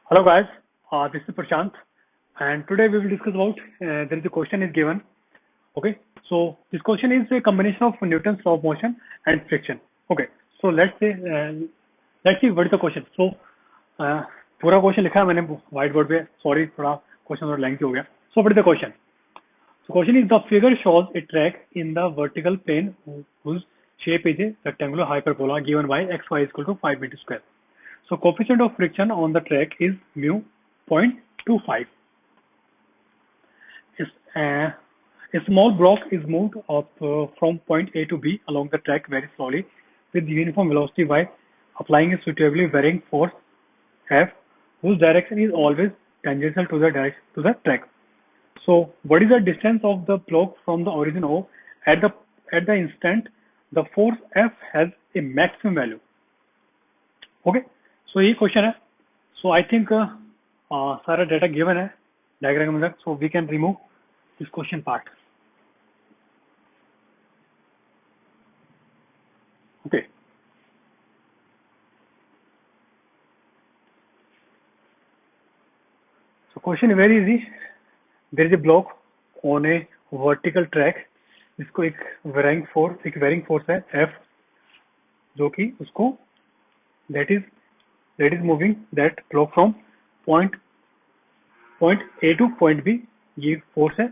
Hello guys, this is Prashant, and today we will discuss about there is a question is given. Okay, so this question is a combination of Newton's law of motion and friction. Okay, so let's see what is the question. So पूरा question लिखा है मैंने white board पे. Sorry थोड़ा question थोड़ा lengthy हो गया. So what is the question? So question is the figure shows a track in the vertical plane whose shape is a rectangular hyperbola given by xy is equal to 5 meters square. So coefficient of friction on the track is mu 0.25. A small block is moved up from point A to B along the track very slowly with uniform velocity by applying a suitably varying force F, whose direction is always tangential to the track. So what is the distance of the block from the origin O at the instant the force F has a maximum value? Okay. So ये question है. So I think सारा data given है diagram में. So we can remove this question part. Okay. So question very easy. There is a block on a vertical track. इसको एक varying force है F, जो कि उसको that is moving that block from point A to point B. ये force है,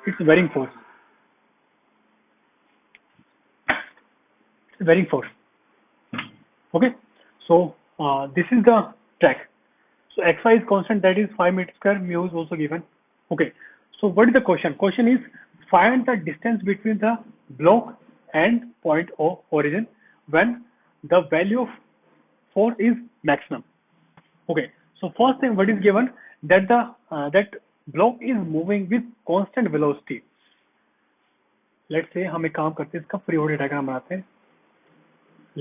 it's varying force. Varying force. Okay, so this is the track. So xy is constant, that is 5 meters square. Mu is also given. Okay, so what is the question? Question is find the distance between the block and point O origin when the value of force is maximum. Okay, so first thing what is given, that that block is moving with constant velocity. Let's say हम एक काम करते हैं, इसका free body diagram बनाते हैं.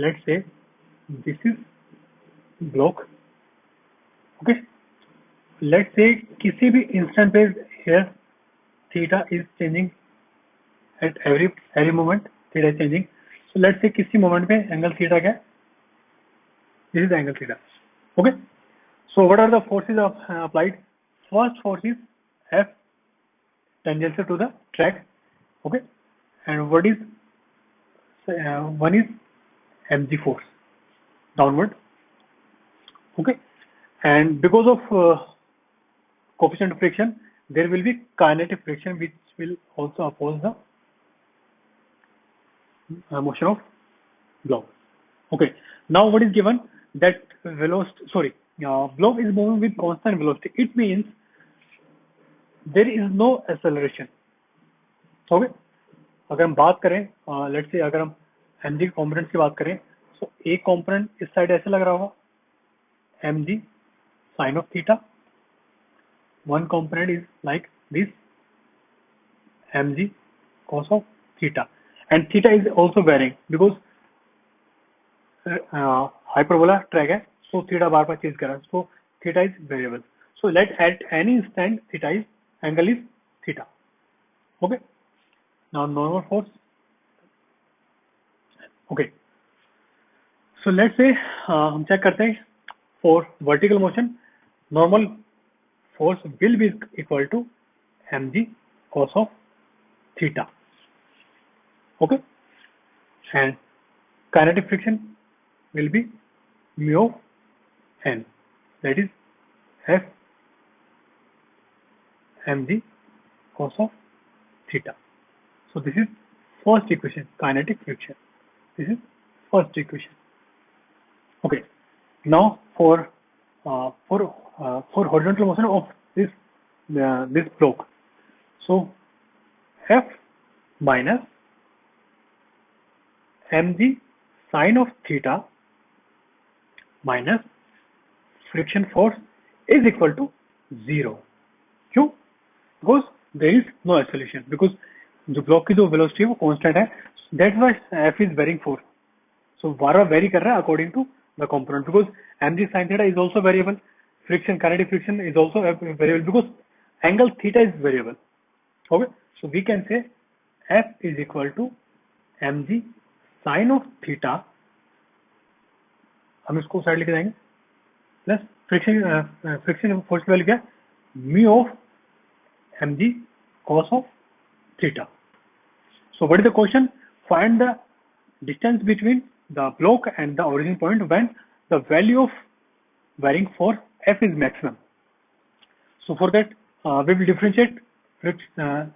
Let's say this is block. Okay, let's say किसी भी instant पे here theta is changing at every moment. Theta is changing. So let's say किसी moment पे angle theta क्या है? This is the angle theta. Okay, so what are the forces applied? First force is F, tangential to the track. Okay, and what is one is mg force downward. Okay, and because of coefficient of friction, there will be kinetic friction which will also oppose the motion of block. Okay, now what is given, that block is moving with constant velocity. It means there is no acceleration. Okay, अगर हम बात करें let's say अगर हम mg components की बात करें, तो एक कंपोनेंट इस साइड ऐसे लग रहा होगा mg sin of theta. One component is like this mg cos of theta, and theta is also varying because hyperbola track है, so theta बार बार चेंज कर रहा है, so theta is variable. So let at any instant theta is angle is theta. Okay, now normal force. Okay, so let's say हम check करते हैं for vertical motion, normal force will be equal to mg cos of theta. Okay, and kinetic friction will be mu of n, that is f mg cos of theta. So this is first equation, kinetic friction. This is first equation. Okay, now for horizontal motion of this block, so f minus mg sin of theta minus friction force is equal to 0. क्यों? Because there is no acceleration, because जो block की जो velocity है वो constant है. That's why f is varying force. So बार बार vary कर रहा है according to the component, because mg sin theta is also variable. Kinetic friction is also variable because angle theta is variable. Okay, so we can say f is equal to mg sin of theta. हम इसको side लेके जाएंगे plus friction force की value क्या है? Mu of mg cos of theta. So what is the question? Find the distance between the block and the origin point when the value of varying force F is maximum. So for that, we will differentiate the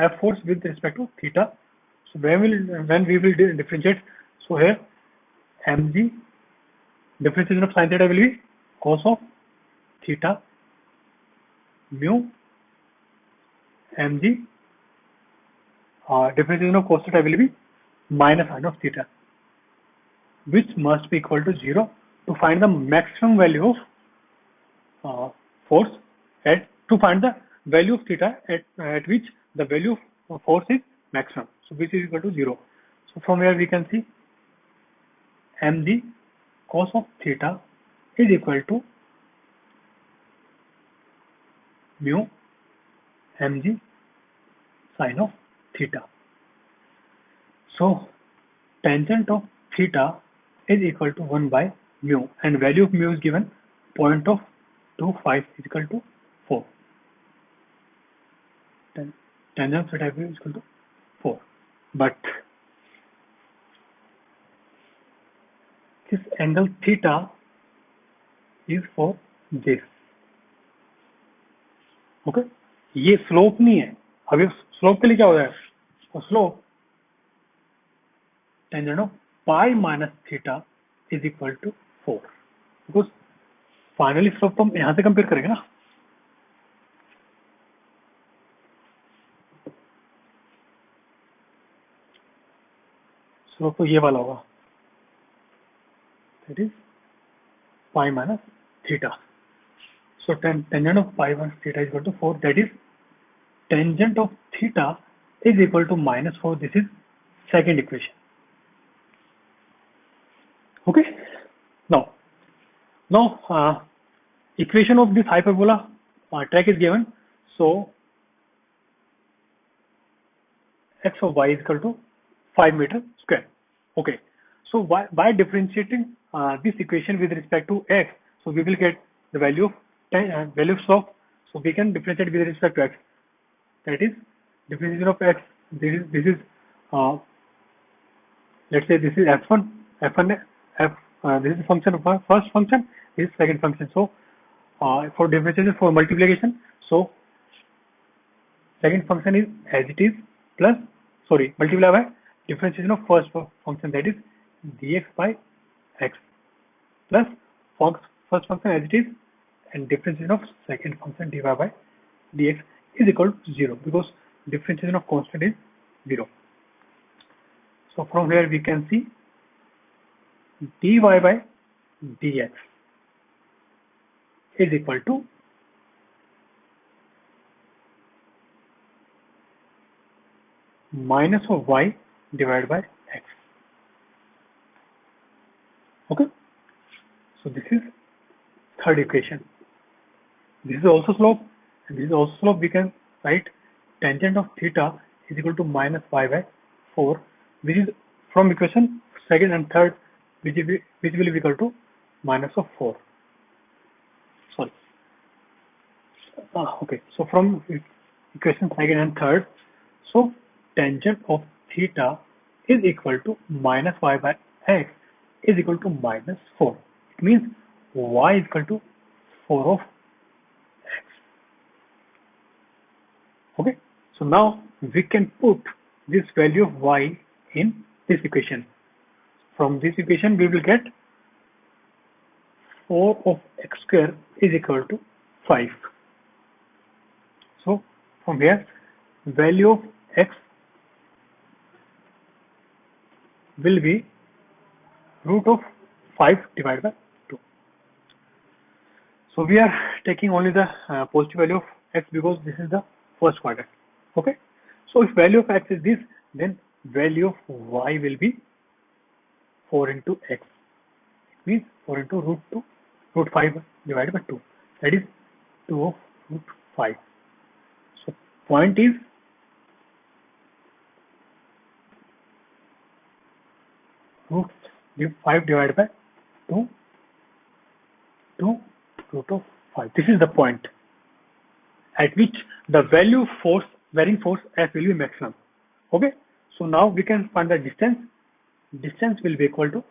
F force with respect to theta. So when we will differentiate, so here mg differentiation of sin theta will be cos of theta mu mg differentiation of cos theta will be minus sin of theta, which must be equal to 0 to find the maximum value of force to find the value of theta at which the value of force is maximum. So which is equal to 0. So from here we can see mg cos of theta is equal to mu mg sin of theta. So tangent of theta is equal to 1 by mu, and value of mu is given 0.25 is equal to 4. Tangent of theta is equal to 4. But this angle theta is for this. Okay? ये slope नहीं है. अभी slope के लिए क्या हो रहा है? Slope tangent of pi minus theta is equal to 4. Because finally slope तो हम यहाँ से कंपेयर करेंगे ना. स्लोप तो ये वाला होगा. That is pi minus theta. So tangent of pi minus theta is equal to 4. That is tangent of theta is equal to minus 4. This is second equation. Okay. Now equation of this hyperbola track is given. So x of y is equal to 5 meter square. Okay. So by differentiating this equation with respect to x, so we will get the value of value of slope. So we can differentiate with respect to x. That is differentiation of x. This is let's say this is f1, this is function of first function, this is second function. So for differentiation, for multiplication, so second function is as it is plus, multiply by differentiation of first function, that is dx by x, plus first function as it is, and differentiation of second function dy by dx is equal to 0, because differentiation of constant is 0. So from here we can see dy by dx is equal to minus of y divided by x. Okay. So this is third equation. This is also slope, and this is also slope. We can write tangent of theta is equal to minus y by 4, which is from equation second and third, which will be equal to minus of 4. Sorry. Okay. So from equation second and third, so tangent of theta is equal to minus y by x is equal to minus 4. It means y is equal to 4 of x. Okay. So now we can put this value of y in this equation. From this equation we will get 4 of x square is equal to 5. So from here value of x will be root of 5 divided by 2. So we are taking only the positive value of x because this is the first quadrant. Okay. So if value of x is this, then value of y will be 4 into x. It means 4 into root 5 divided by 2. That is 2 of root 5. So point is root 5 divided by 2 root of 5. This is the point at which the value force, bearing force F will be maximum. Okay, so now we can find the distance. Distance will be equal to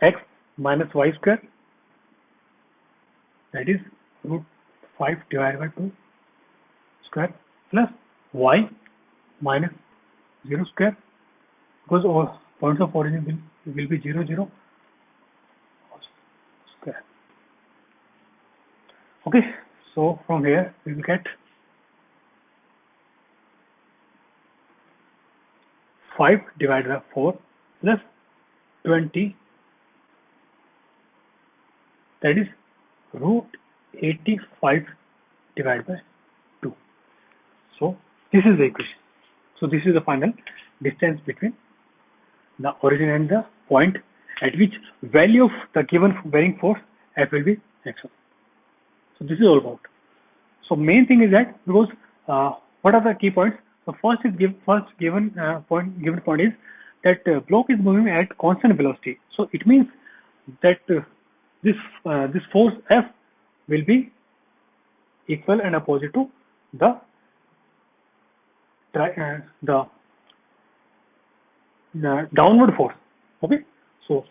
x minus y square, that is root 5 divided by 2 square, plus y minus 0 square, because all points of origin will be 0, 0 square. Okay, so from here we will get 5 divided by 4 plus 20, that is root 85 divided by 2. So this is the equation. So this is the final distance between the origin and the point at which value of the given bearing force F will be maximum. So this is all about. So main thing is that, because what are the key points? So first given point is that block is moving at constant velocity. So it means that this force F will be equal and opposite to the downward force. Okay, so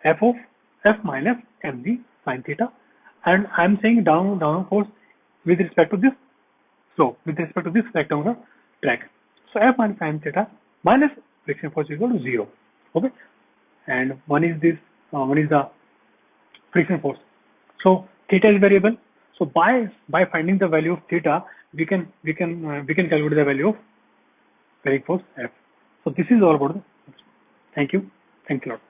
F minus mg sin theta, and I'm saying downward force with respect to this slope, with respect to this rectangular track. So F minus sin theta minus friction force is equal to 0. Okay, and one is the friction force. So theta is variable. So by finding the value of theta, we can calculate the value of bearing force F. So this is all about it. Thank you. Thanks a lot.